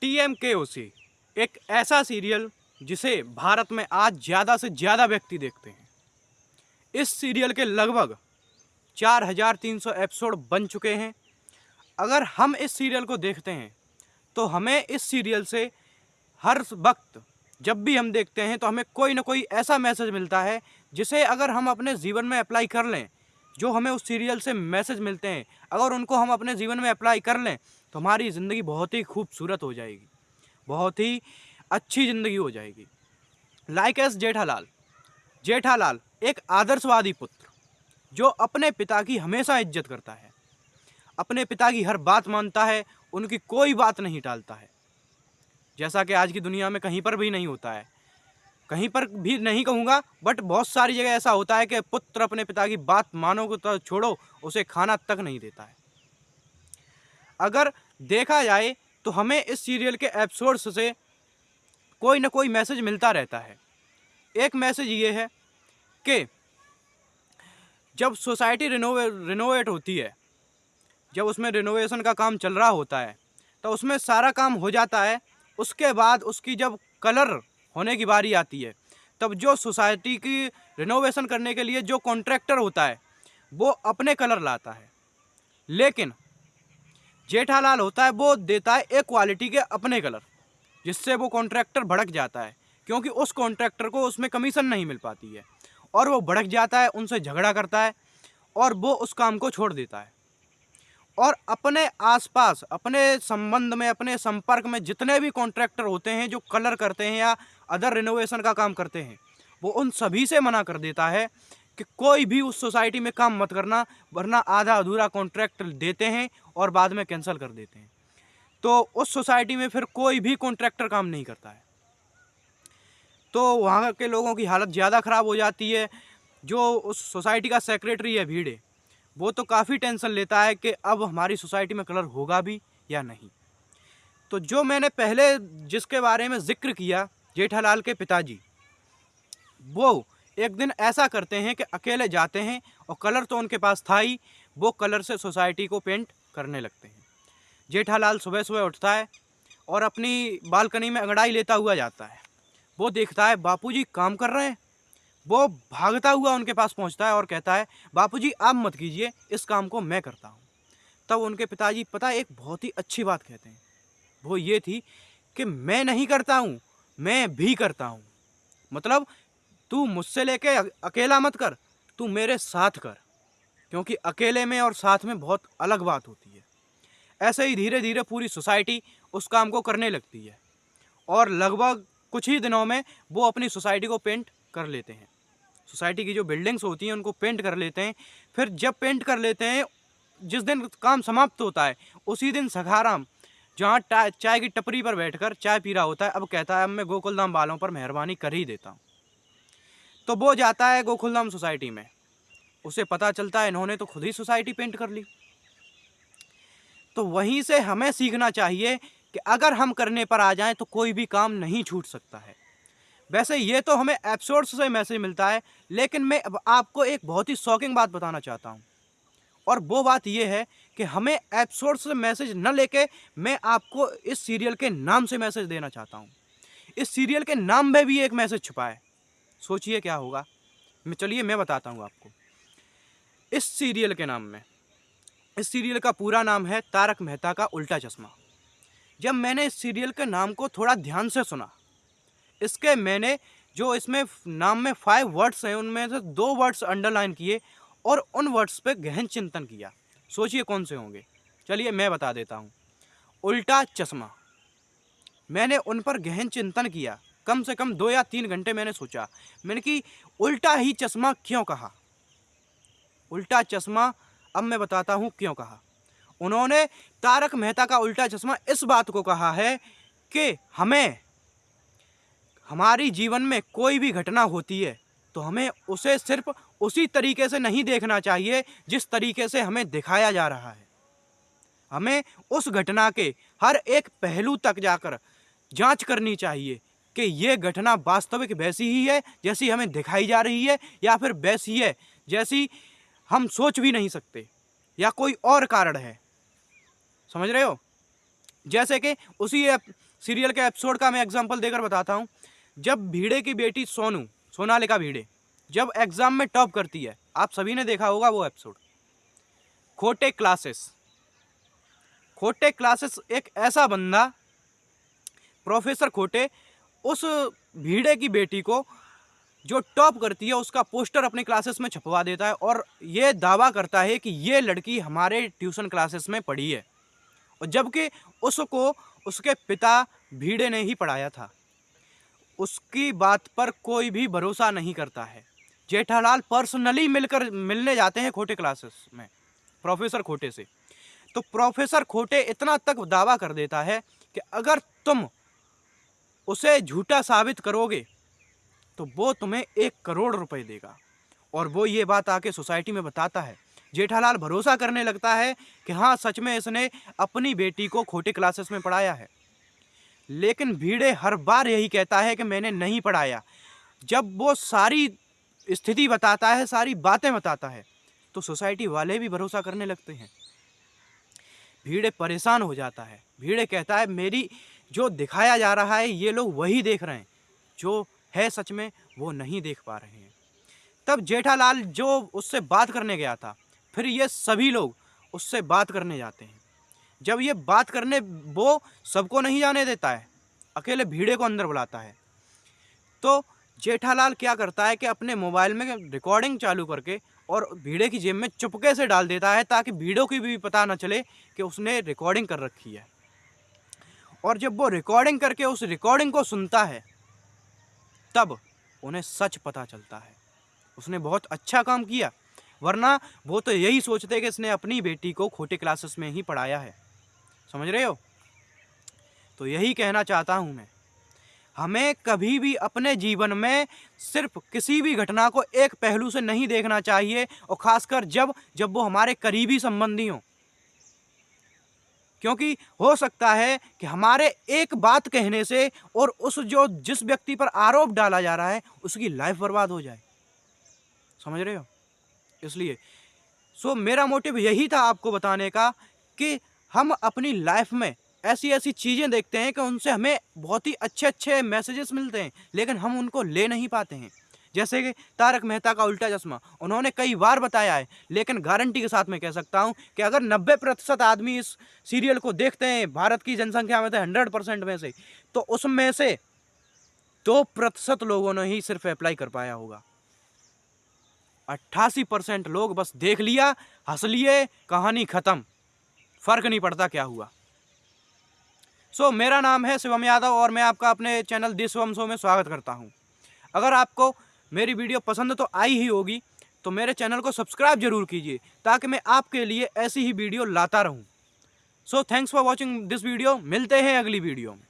TMKOC एक ऐसा serial जिसे भारत में आज ज़्यादा से ज़्यादा व्यक्ति देखते हैं। इस सीरियल के लगभग 4300 एपिसोड बन चुके हैं। अगर हम इस सीरियल को देखते हैं तो हमें इस सीरियल से हर वक्त जब भी हम देखते हैं तो हमें कोई ना कोई ऐसा मैसेज मिलता है जिसे अगर हम अपने जीवन में अप्लाई कर लें, जो हमें उस सीरियल से मैसेज मिलते हैं, अगर उनको हम अपने जीवन में अप्लाई कर लें तो हमारी ज़िंदगी बहुत ही खूबसूरत हो जाएगी, बहुत ही अच्छी ज़िंदगी हो जाएगी। Like S Jethalal. जेठालाल एक आदर्शवादी पुत्र जो अपने पिता की हमेशा इज्जत करता है, अपने पिता की हर बात मानता है, उनकी कोई बात नहीं टालता है, जैसा कि आज की दुनिया में कहीं पर भी नहीं होता है। कहीं पर भी नहीं कहूँगा, बट बहुत सारी जगह ऐसा होता है कि पुत्र अपने पिता की बात मानो को तो छोड़ो, उसे खाना तक नहीं देता है। अगर देखा जाए तो हमें इस सीरियल के एपिसोड्स से कोई ना कोई मैसेज मिलता रहता है। एक मैसेज ये है कि जब सोसाइटी रिनोवेट होती है, जब उसमें रिनोवेशन का काम चल रहा होता है, तो उसमें सारा काम हो जाता है। उसके बाद उसकी जब कलर होने की बारी आती है, तब जो सोसाइटी की रिनोवेशन करने के लिए जो कॉन्ट्रैक्टर होता है वो अपने कलर लाता है, लेकिन जेठालाल होता है वो देता है एक क्वालिटी के अपने कलर, जिससे वो कॉन्ट्रैक्टर भड़क जाता है, क्योंकि उस कॉन्ट्रैक्टर को उसमें कमीशन नहीं मिल पाती है और वो भड़क जाता है, उनसे झगड़ा करता है और वो उस काम को छोड़ देता है। और अपने आसपास, अपने संबंध में, अपने संपर्क में जितने भी कॉन्ट्रैक्टर होते हैं जो कलर करते हैं या अदर रिनोवेशन का काम करते हैं, वो उन सभी से मना कर देता है कि कोई भी उस सोसाइटी में काम मत करना, वरना आधा अधूरा कॉन्ट्रैक्ट देते हैं और बाद में कैंसिल कर देते हैं। तो उस सोसाइटी में फिर कोई भी कॉन्ट्रैक्टर काम नहीं करता है, तो वहाँ के लोगों की हालत ज़्यादा ख़राब हो जाती है। जो उस सोसाइटी का सेक्रेटरी है भीड़े, वो तो काफ़ी टेंशन लेता है कि अब हमारी सोसाइटी में कलर होगा भी या नहीं। तो जो मैंने पहले जिसके बारे में जिक्र किया, जेठालाल के पिताजी, वो एक दिन ऐसा करते हैं कि अकेले जाते हैं और कलर तो उनके पास था ही, वो कलर से सोसाइटी को पेंट करने लगते हैं। जेठालाल सुबह सुबह उठता है और अपनी बालकनी में अंगड़ाई लेता हुआ जाता है। वो देखता है बापूजी काम कर रहे हैं, वो भागता हुआ उनके पास पहुंचता है और कहता है बापूजी आप मत कीजिए, इस काम को मैं करता हूं। तब उनके पिताजी पता है एक बहुत ही अच्छी बात कहते हैं, वो ये थी कि मैं नहीं करता हूं, मैं भी करता हूं। मतलब तू मुझसे लेके अकेला मत कर, तू मेरे साथ कर, क्योंकि अकेले में और साथ में बहुत अलग बात होती है। ऐसे ही धीरे धीरे पूरी सोसाइटी उस काम को करने लगती है और लगभग कुछ ही दिनों में वो अपनी सोसाइटी को पेंट कर लेते हैं। सोसाइटी की जो बिल्डिंग्स होती हैं उनको पेंट कर लेते हैं। फिर जब पेंट कर लेते हैं, जिस दिन काम समाप्त होता है उसी दिन सखाराम जहाँ चाय की टपरी पर बैठकर चाय पी रहा होता है, अब कहता है अब मैं गोकुलधाम वालों पर मेहरबानी कर ही देता हूँ। तो वो जाता है गोकुलधाम सोसाइटी में, उसे पता चलता है इन्होंने तो खुद ही सोसाइटी पेंट कर ली। तो वहीं से हमें सीखना चाहिए कि अगर हम करने पर आ जाएं तो कोई भी काम नहीं छूट सकता है। वैसे ये तो हमें एपिसोड्स से मैसेज मिलता है, लेकिन मैं अब आपको एक बहुत ही शॉकिंग बात बताना चाहता हूँ, और वो बात ये है कि हमें एपिसोड्स से मैसेज न लेके मैं आपको इस सीरियल के नाम से मैसेज देना चाहता हूँ। इस सीरियल के नाम में भी एक मैसेज छुपा है, सोचिए क्या होगा। चलिए मैं बताता हूँ आपको। इस सीरियल के नाम में, इस सीरियल का पूरा नाम है तारक मेहता का उल्टा चश्मा। जब मैंने इस सीरियल के नाम को थोड़ा ध्यान से सुना, इसके मैंने जो इसमें नाम में 5 वर्ड्स हैं उनमें से 2 वर्ड्स अंडरलाइन किए और उन वर्ड्स पे गहन चिंतन किया। सोचिए कौन से होंगे, चलिए मैं बता देता हूँ। उल्टा चश्मा, मैंने उन पर गहन चिंतन किया, कम से कम 2 या 3 घंटे मैंने सोचा। मैंने कि उल्टा ही चश्मा क्यों कहा, उल्टा चश्मा, अब मैं बताता हूँ क्यों कहा। उन्होंने तारक मेहता का उल्टा चश्मा इस बात को कहा है कि हमें हमारी जीवन में कोई भी घटना होती है तो हमें उसे सिर्फ उसी तरीके से नहीं देखना चाहिए जिस तरीके से हमें दिखाया जा रहा है। हमें उस घटना के हर एक पहलू तक जाकर जांच करनी चाहिए कि ये घटना वास्तविक वैसी ही है जैसी हमें दिखाई जा रही है, या फिर वैसी है जैसी हम सोच भी नहीं सकते, या कोई और कारण है। समझ रहे हो? जैसे कि सीरियल के एपिसोड का मैं एग्जांपल देकर बताता हूँ। जब भिड़े की बेटी सोनालिका भिड़े जब एग्जाम में टॉप करती है, आप सभी ने देखा होगा वो एपिसोड। खोटे क्लासेस एक ऐसा बंदा, प्रोफेसर खोटे, उस भिड़े की बेटी को जो टॉप करती है उसका पोस्टर अपने क्लासेस में छपवा देता है और ये दावा करता है कि ये लड़की हमारे ट्यूशन क्लासेस में पढ़ी है, और जबकि उसको उसके पिता भिड़े ने ही पढ़ाया था। उसकी बात पर कोई भी भरोसा नहीं करता है। जेठालाल पर्सनली मिलने जाते हैं खोटे क्लासेस में प्रोफेसर खोटे से। तो प्रोफेसर खोटे इतना तक दावा कर देता है कि अगर तुम उसे झूठा साबित करोगे तो वो तुम्हें 1 करोड़ रुपए देगा, और वो ये बात आके सोसाइटी में बताता है। जेठालाल भरोसा करने लगता है कि हाँ, सच में इसने अपनी बेटी को खोटे क्लासेस में पढ़ाया है। लेकिन भिड़े हर बार यही कहता है कि मैंने नहीं पढ़ाया। जब वो सारी स्थिति बताता है, सारी बातें बताता है, तो सोसाइटी वाले भी भरोसा करने लगते हैं। भिड़े परेशान हो जाता है। भिड़े कहता है मेरी जो दिखाया जा रहा है ये लोग वही देख रहे हैं, जो है सच में वो नहीं देख पा रहे हैं। तब जेठालाल जो उससे बात करने गया था, फिर ये सभी लोग उससे बात करने जाते हैं। जब ये बात करने, वो सबको नहीं जाने देता है, अकेले भिड़े को अंदर बुलाता है। तो जेठालाल क्या करता है कि अपने मोबाइल में रिकॉर्डिंग चालू करके और भिड़े की जेब में चुपके से डाल देता है, ताकि भिड़ों की भी पता न चले कि उसने रिकॉर्डिंग कर रखी है। और जब वो रिकॉर्डिंग करके उस रिकॉर्डिंग को सुनता है, तब उन्हें सच पता चलता है। उसने बहुत अच्छा काम किया, वरना वो तो यही सोचते कि इसने अपनी बेटी को खोटे क्लासेस में ही पढ़ाया है। समझ रहे हो? तो यही कहना चाहता हूँ मैं, हमें कभी भी अपने जीवन में सिर्फ किसी भी घटना को एक पहलू से नहीं देखना चाहिए, और खासकर जब वो हमारे करीबी संबंधी हों। क्योंकि हो सकता है कि हमारे एक बात कहने से और जिस व्यक्ति पर आरोप डाला जा रहा है उसकी लाइफ बर्बाद हो जाए। समझ रहे हो? इसलिए मेरा मोटिव यही था आपको बताने का कि हम अपनी लाइफ में ऐसी चीज़ें देखते हैं कि उनसे हमें बहुत ही अच्छे मैसेजेस मिलते हैं, लेकिन हम उनको ले नहीं पाते हैं। जैसे कि तारक मेहता का उल्टा चश्मा, उन्होंने कई बार बताया है, लेकिन गारंटी के साथ मैं कह सकता हूं कि अगर 90% आदमी इस सीरियल को देखते हैं, भारत की जनसंख्या में से 100% में से, तो उसमें से 2% लोगों ने ही सिर्फ अप्लाई कर पाया होगा। 88% लोग बस देख लिया, हंस लिए, कहानी खत्म, फर्क नहीं पड़ता क्या हुआ। मेरा नाम है शिवम यादव और मैं आपका अपने चैनल दी शिवम शो में स्वागत करता हूं। अगर आपको मेरी वीडियो पसंद तो आई ही होगी, तो मेरे चैनल को सब्सक्राइब जरूर कीजिए, ताकि मैं आपके लिए ऐसी ही वीडियो लाता रहूं। Thanks for watching this video. मिलते हैं अगली वीडियो में।